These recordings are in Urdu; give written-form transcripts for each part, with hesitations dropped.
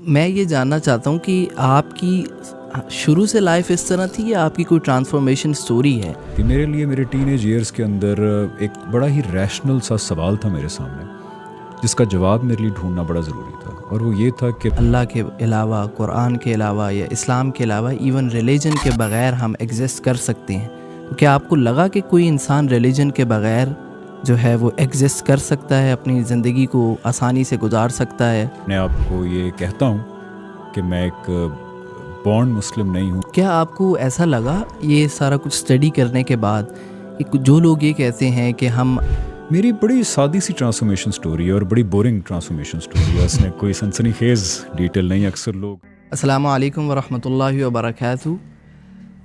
میں یہ جاننا چاہتا ہوں کہ آپ کی شروع سے لائف اس طرح تھی یا آپ کی کوئی ٹرانسفارمیشن سٹوری ہے؟ کہ میرے لیے میرے ٹین ایج ایئرس کے اندر ایک بڑا ہی ریشنل سا سوال تھا میرے سامنے، جس کا جواب میرے لیے ڈھونڈنا بڑا ضروری تھا، اور وہ یہ تھا کہ اللہ کے علاوہ، قرآن کے علاوہ یا اسلام کے علاوہ، ایون ریلیجن کے بغیر ہم ایگزسٹ کر سکتے ہیں؟ تو کیا آپ کو لگا کہ کوئی انسان ریلیجن کے بغیر جو ہے وہ ایگزسٹ کر سکتا ہے، اپنی زندگی کو آسانی سے گزار سکتا ہے؟ میں آپ کو یہ کہتا ہوں کہ میں ایک بورن مسلم نہیں ہوں۔ کیا آپ کو ایسا لگا یہ سارا کچھ اسٹڈی کرنے کے بعد کہ جو لوگ یہ کہتے ہیں کہ ہم، میری بڑی سادی سی ٹرانسفارمیشن سٹوری ہے اور بڑی بورنگ ٹرانسفارمیشن سٹوری ہے، اس میں کوئی سنسنی خیز ڈیٹیل نہیں۔ اکثر لوگ السلام علیکم ورحمۃ اللہ وبرکاتہ۔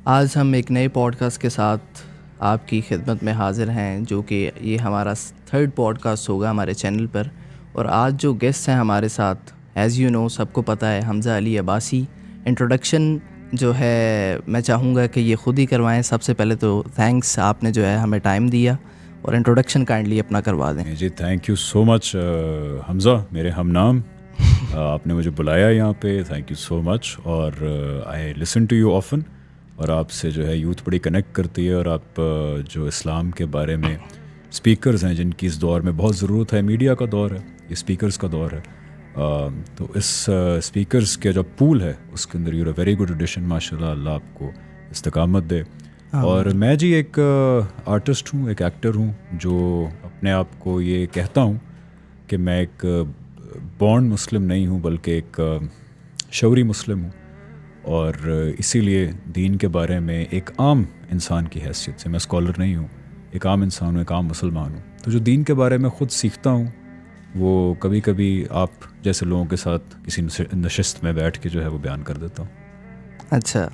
آج ہم ایک نئے پوڈ کاسٹ کے ساتھ آپ کی خدمت میں حاضر ہیں، جو کہ یہ ہمارا 3rd پوڈ کاسٹ ہوگا ہمارے چینل پر۔ اور آج جو گیسٹ ہیں ہمارے ساتھ، ایز یو نو، سب کو پتہ ہے، حمزہ علی عباسی۔ انٹروڈکشن جو ہے میں چاہوں گا کہ یہ خود ہی کروائیں۔ سب سے پہلے تو تھینکس، آپ نے جو ہے ہمیں ٹائم دیا، اور انٹروڈکشن کائنڈلی اپنا کروا دیں۔ جی تھینک یو سو مچ حمزہ، میرے ہم نام، آپ نے مجھے بلایا یہاں پہ، تھینک یو سو مچ۔ اور آئی لسن ٹو یو آفن، اور آپ سے جو ہے یوتھ بڑی کنیکٹ کرتی ہے، اور آپ جو اسلام کے بارے میں اسپیکرز ہیں جن کی اس دور میں بہت ضرورت ہے، میڈیا کا دور ہے، اسپیکرز کا دور ہے، تو اس اسپیکرز کے جو پول ہے اس کے اندر you a very good addition, ماشاء اللہ، اللہ آپ کو استقامت دے۔ اور میں جی ایک آرٹسٹ ہوں، ایک ایکٹر ہوں، جو اپنے آپ کو یہ کہتا ہوں کہ میں ایک بورن مسلم نہیں ہوں بلکہ ایک شعوری مسلم ہوں، اور اسی لیے دین کے بارے میں ایک عام انسان کی حیثیت سے، میں اسکالر نہیں ہوں، ایک عام انسان ہوں، ایک عام مسلمان ہوں، تو جو دین کے بارے میں خود سیکھتا ہوں وہ کبھی کبھی آپ جیسے لوگوں کے ساتھ کسی نشست میں بیٹھ کے جو ہے وہ بیان کر دیتا ہوں۔ اچھا،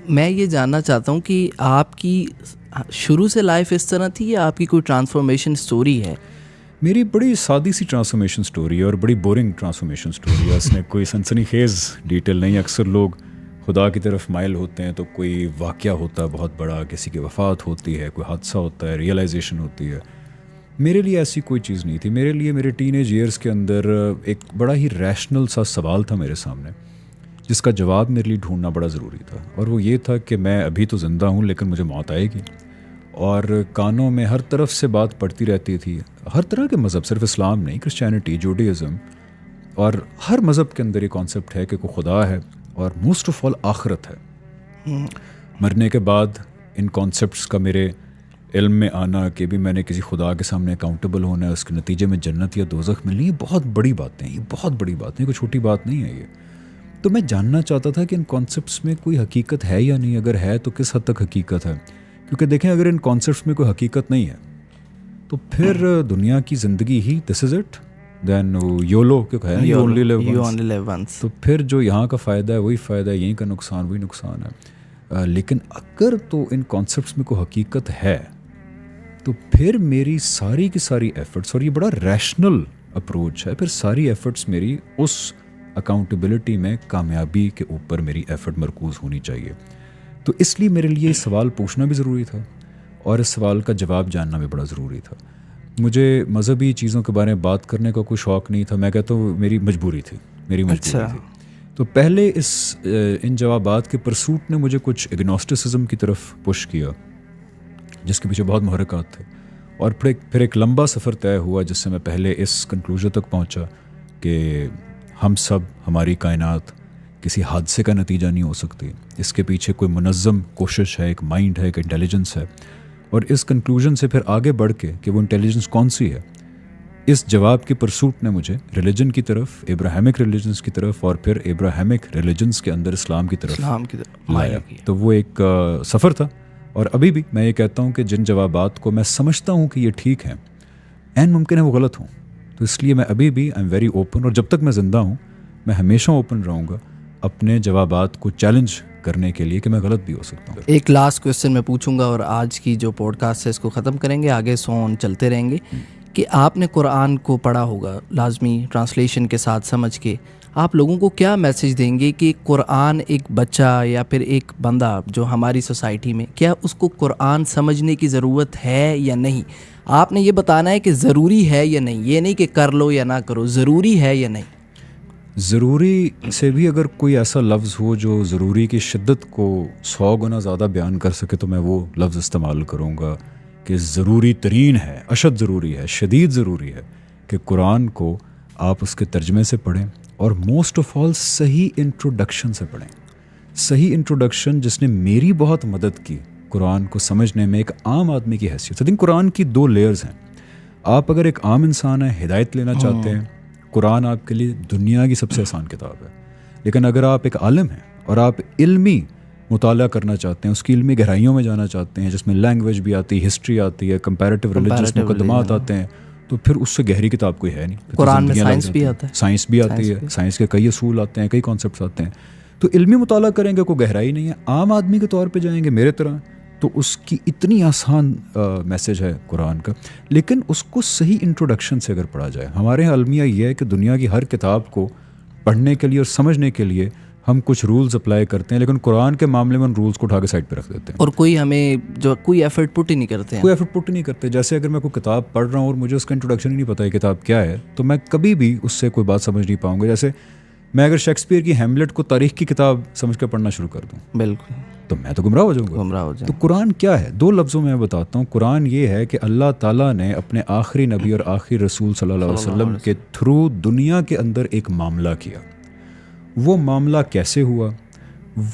میں یہ جاننا چاہتا ہوں کہ آپ کی شروع سے لائف اس طرح تھی یا آپ کی کوئی ٹرانسفارمیشن سٹوری ہے؟ میری بڑی سادی سی ٹرانسفارمیشن سٹوری ہے اور بڑی بورنگ ٹرانسفارمیشن سٹوری ہے، اس میں کوئی سنسنی خیز ڈیٹیل نہیں۔ اکثر لوگ خدا کی طرف مائل ہوتے ہیں تو کوئی واقعہ ہوتا ہے بہت بڑا، کسی کی وفات ہوتی ہے، کوئی حادثہ ہوتا ہے، ریئلائزیشن ہوتی ہے۔ میرے لیے ایسی کوئی چیز نہیں تھی۔ میرے لیے میرے ٹین ایج ایئرس کے اندر ایک بڑا ہی ریشنل سا سوال تھا میرے سامنے، جس کا جواب میرے لیے ڈھونڈنا بڑا ضروری تھا، اور وہ یہ تھا کہ میں ابھی تو زندہ ہوں لیکن مجھے موت آئے گی، اور کانوں میں ہر طرف سے بات پڑتی رہتی تھی، ہر طرح کے مذہب، صرف اسلام نہیں، کرسچینٹی، جوڈیزم، اور ہر مذہب کے اندر یہ کانسیپٹ ہے کہ کوئی خدا ہے، اور موسٹ آف آل آخرت ہے۔ مرنے کے بعد ان کانسیپٹس کا میرے علم میں آنا کہ بھی میں نے کسی خدا کے سامنے اکاؤنٹیبل ہونا ہے، اس کے نتیجے میں جنت یا دوزخ ملنی، یہ بہت بڑی باتیں ہیں، یہ بہت بڑی باتیں، کوئی چھوٹی بات نہیں ہے یہ۔ تو میں جاننا چاہتا تھا کہ ان کانسیپٹس میں کوئی حقیقت ہے یا نہیں، اگر ہے تو کس حد تک حقیقت ہے، کیونکہ دیکھیں اگر ان کانسیپٹس میں کوئی حقیقت نہیں ہے تو پھر دنیا کی زندگی ہی دس از اٹ، دین یولو کیوں کہا ہے، یو اونلی لیو ونس، تو پھر جو یہاں کا فائدہ ہے وہی فائدہ ہے، یہیں کا نقصان وہی نقصان ہے۔ لیکن اگر تو ان کانسیپٹس میں کوئی حقیقت ہے تو پھر میری ساری کی ساری ایفرٹس، اور یہ بڑا ریشنل اپروچ ہے، پھر ساری ایفرٹس میری اس اکاؤنٹیبلٹی میں کامیابی کے اوپر میری ایفرٹ مرکوز ہونی چاہیے۔ تو اس لیے میرے لیے یہ سوال پوچھنا بھی ضروری تھا، اور اس سوال کا جواب جاننا بھی بڑا ضروری تھا۔ مجھے مذہبی چیزوں کے بارے میں بات کرنے کا کوئی شوق نہیں تھا، میں کہتا ہوں میری مجبوری تھی، میری مجبوری تھی۔ تو پہلے ان جوابات کے پرسوٹ نے مجھے کچھ اگنوسٹسزم کی طرف پش کیا، جس کے پیچھے بہت محرکات تھے، اور پھر ایک لمبا سفر طے ہوا جس سے میں پہلے اس کنکلوژن تک پہنچا کہ ہم سب، ہماری کائنات کسی حادثے کا نتیجہ نہیں ہو سکتی، اس کے پیچھے کوئی منظم کوشش ہے، ایک مائنڈ ہے، ایک انٹیلیجنس ہے، اور اس کنکلوژن سے پھر آگے بڑھ کے کہ وہ انٹیلیجنس کون سی ہے، اس جواب کی پرسوٹ نے مجھے ریلیجن کی طرف، ابراہیمک ریلیجنس کی طرف، اور پھر ابراہیمک ریلیجنس کے اندر اسلام کی طرف لایا۔ تو وہ ایک سفر تھا، اور ابھی بھی میں یہ کہتا ہوں کہ جن جوابات کو میں سمجھتا ہوں کہ یہ ٹھیک ہیں، عین ممکن ہے وہ غلط ہوں، تو اس لیے میں ابھی بھی آئی ایم ویری اوپن، اور جب تک میں زندہ ہوں میں ہمیشہ اوپن رہوں گا اپنے جوابات کو چیلنج کرنے کے لیے کہ میں غلط بھی ہو سکتا ہوں۔ ایک لاسٹ کویسچن میں پوچھوں گا اور آج کی جو پوڈ کاسٹ ہے اس کو ختم کریں گے، آگے سون چلتے رہیں گے، کہ آپ نے قرآن کو پڑھا ہوگا لازمی ٹرانسلیشن کے ساتھ سمجھ کے، آپ لوگوں کو کیا میسیج دیں گے کہ قرآن ایک بچہ یا پھر ایک بندہ جو ہماری سوسائٹی میں، کیا اس کو قرآن سمجھنے کی ضرورت ہے یا نہیں؟ آپ نے یہ بتانا ہے کہ ضروری ہے یا نہیں، یہ نہیں کہ کر لو یا نہ کرو، ضروری ہے یا نہیں۔ ضروری سے بھی اگر کوئی ایسا لفظ ہو جو ضروری کی شدت کو 100 گنا زیادہ بیان کر سکے تو میں وہ لفظ استعمال کروں گا کہ ضروری ترین ہے، اشد ضروری ہے، شدید ضروری ہے کہ قرآن کو آپ اس کے ترجمے سے پڑھیں، اور موسٹ آف آل صحیح انٹروڈکشن سے پڑھیں. صحیح انٹروڈکشن جس نے میری بہت مدد کی قرآن کو سمجھنے میں ایک عام آدمی کی حیثیت. I think قرآن کی 2 لیئرز ہیں. آپ اگر ایک عام انسان ہیں، ہدایت لینا چاہتے ہیں، قرآن آپ کے لیے دنیا کی سب سے آسان کتاب ہے. لیکن اگر آپ ایک عالم ہیں اور آپ علمی مطالعہ کرنا چاہتے ہیں، اس کی علمی گہرائیوں میں جانا چاہتے ہیں، جس میں لینگویج بھی آتی ہے، ہسٹری آتی ہے، کمپیریٹیو ریلیجس مقدمات آتے ہیں، تو پھر اس سے گہری کتاب کوئی ہے نہیں. قرآن میں سائنس بھی آتا ہے، سائنس بھی آتی ہے، سائنس کے کئی اصول آتے ہیں، کئی کانسیپٹس آتے ہیں. تو علمی مطالعہ کریں گے کوئی گہرائی نہیں ہے. عام آدمی کے طور پہ جائیں گے میرے طرح، تو اس کی اتنی آسان میسج ہے قرآن کا، لیکن اس کو صحیح انٹروڈکشن سے اگر پڑھا جائے. ہمارے یہاں المیہ یہ ہے کہ دنیا کی ہر کتاب کو پڑھنے کے لیے اور سمجھنے کے لیے ہم کچھ رولز اپلائی کرتے ہیں، لیکن قرآن کے معاملے میں ان رولز کو اٹھا کے سائڈ پہ رکھ دیتے ہیں، اور کوئی ہمیں جو کوئی ایفرٹ پٹ ہی نہیں کرتے ہیں. کوئی ایفرٹ پٹ نہیں کرتے. جیسے اگر میں کوئی کتاب پڑھ رہا ہوں اور مجھے اس کا انٹروڈکشن ہی نہیں پتہ ہے کتاب کیا ہے، تو میں کبھی بھی اس سے کوئی بات سمجھ نہیں پاؤں گا. جیسے میں اگر شیکسپیئر کی ہیملیٹ کو تاریخ کی کتاب سمجھ کے پڑھنا شروع کر دوں، بالکل، تو میں تو گمراہ ہو جاؤں گا. گمراہ ہو جائیں. تو قرآن کیا ہے؟ 2 لفظوں میں بتاتا ہوں. قرآن یہ ہے کہ اللہ تعالیٰ نے اپنے آخری نبی اور آخری رسول صلی اللہ علیہ وسلم کے تھرو دنیا کے اندر ایک معاملہ کیا. وہ معاملہ کیسے ہوا؟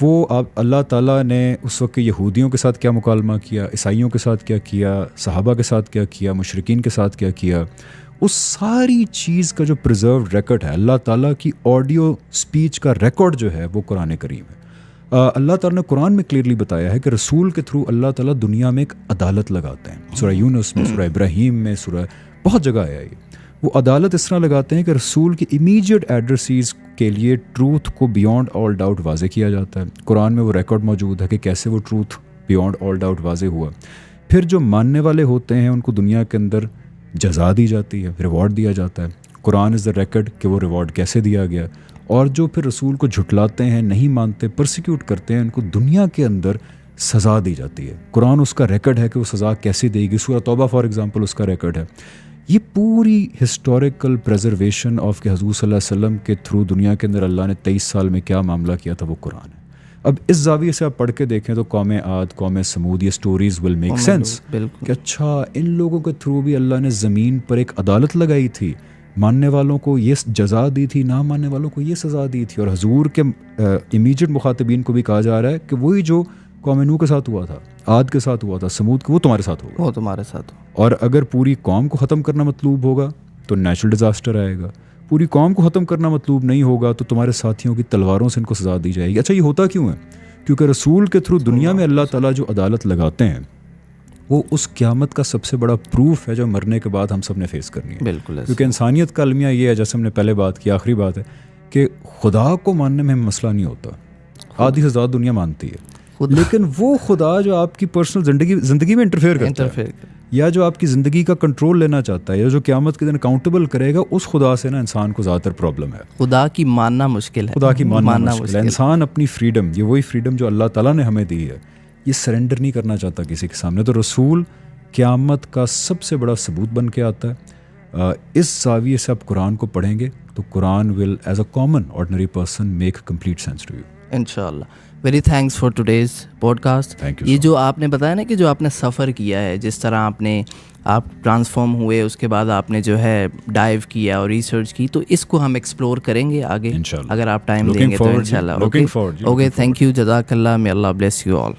وہ اللہ تعالیٰ نے اس وقت یہودیوں کے ساتھ کیا مکالمہ کیا، عیسائیوں کے ساتھ کیا کیا، صحابہ کے ساتھ کیا کیا، مشرکین کے ساتھ کیا کیا، اس ساری چیز کا جو پریزروڈ ریکارڈ ہے، اللہ تعالیٰ کی آڈیو سپیچ کا ریکارڈ جو ہے وہ قرآن کریم ہے. اللہ تعالیٰ نے قرآن میں کلیئرلی بتایا ہے کہ رسول کے تھرو اللہ تعالیٰ دنیا میں ایک عدالت لگاتے ہیں. سورہ یونس میں، سورہ ابراہیم میں، سورہ بہت جگہ ہے. وہ عدالت اس طرح لگاتے ہیں کہ رسول کی امیجیٹ ایڈریسیز کے لیے ٹروتھ کو بیونڈ آل ڈاؤٹ واضح کیا جاتا ہے. قرآن میں وہ ریکارڈ موجود ہے کہ کیسے وہ ٹروتھ بیونڈ آل ڈاؤٹ واضح ہوا. پھر جو ماننے والے ہوتے ہیں ان کو دنیا کے اندر جزا دی جاتی ہے، ریوارڈ دیا جاتا ہے. قرآن از دا ریکارڈ کہ وہ ریوارڈ کیسے دیا گیا. اور جو پھر رسول کو جھٹلاتے ہیں، نہیں مانتے، پرسیکیوٹ کرتے ہیں، ان کو دنیا کے اندر سزا دی جاتی ہے. قرآن اس کا ریکارڈ ہے کہ وہ سزا کیسے دے گی. سورہ توبہ فار ایگزامپل اس کا ریکارڈ ہے. یہ پوری ہسٹوریکل پریزرویشن آف کہ حضور صلی اللہ علیہ وسلم کے تھرو دنیا کے اندر اللہ نے 23 سال میں کیا معاملہ کیا تھا وہ قرآن ہے. اب اس زاویے سے آپ پڑھ کے دیکھیں تو قوم عاد، قوم سمود، یہ سٹوریز ول میک سینس کہ اچھا ان لوگوں کے تھرو بھی اللہ نے زمین پر ایک عدالت لگائی تھی، ماننے والوں کو یہ جزا دی تھی، نہ ماننے والوں کو یہ سزا دی تھی. اور حضور کے امیجیٹ مخاطبین کو بھی کہا جا رہا ہے کہ وہی جو قوم نوح کے ساتھ ہوا تھا، عاد کے ساتھ ہوا تھا، سمود کے، وہ تمہارے ساتھ ہوگا، وہ تمہارے ساتھ ہو. اور اگر پوری قوم کو ختم کرنا مطلوب ہوگا تو نیچرل ڈیزاسٹر آئے گا. پوری قوم کو ختم کرنا مطلوب نہیں ہوگا تو تمہارے ساتھیوں کی تلواروں سے ان کو سزا دی جائے گی. اچھا یہ ہوتا کیوں ہے؟ کیونکہ رسول کے تھرو دنیا میں اللہ تعالیٰ جو عدالت لگاتے ہیں وہ اس قیامت کا سب سے بڑا پروف ہے جو مرنے کے بعد ہم سب نے فیس کرنی ہے. بالکل، کیونکہ انسانیت کا المیہ یہ ہے، جیسے ہم نے پہلے بات کی، آخری بات ہے کہ خدا کو ماننے میں مسئلہ نہیں ہوتا. آدھی سے زیادہ دنیا مانتی ہے، لیکن وہ خدا جو آپ کی پرسنل زندگی میں انٹرفیئر کرتا ہے یا جو آپ کی زندگی کا کنٹرول لینا چاہتا ہے یا جو قیامت کے دن اکاؤنٹیبل کرے گا، اس خدا سے نا انسان کو زیادہ تر پرابلم ہے. خدا کی ماننا مشکل ہے، خدا کی ماننا مشکل ہے. انسان اپنی فریڈم، یہ وہی فریڈم جو اللہ تعالیٰ نے ہمیں دی ہے، یہ سرنڈر نہیں کرنا چاہتا کسی کے سامنے. تو رسول قیامت کا سب سے بڑا ثبوت بن کے آتا ہے. اس زاویے سے آپ قرآن کو پڑھیں گے تو قرآن will as a common ordinary person make complete sense to you. انشاءاللہ. Very thanks for today's podcast. یہ جو آپ نے بتایا نا کہ جو آپ نے سفر کیا ہے، جس طرح آپ ٹرانسفارم ہوئے، اس کے بعد آپ نے جو ہے ڈائیو کیا اور ریسرچ کی، تو اس کو ہم ایکسپلور کریں گے آگے اگر آپ ٹائم دیں گے تو انشاءاللہ. اوکے، تھینک یو، جزاک اللہ، may Allah bless you all.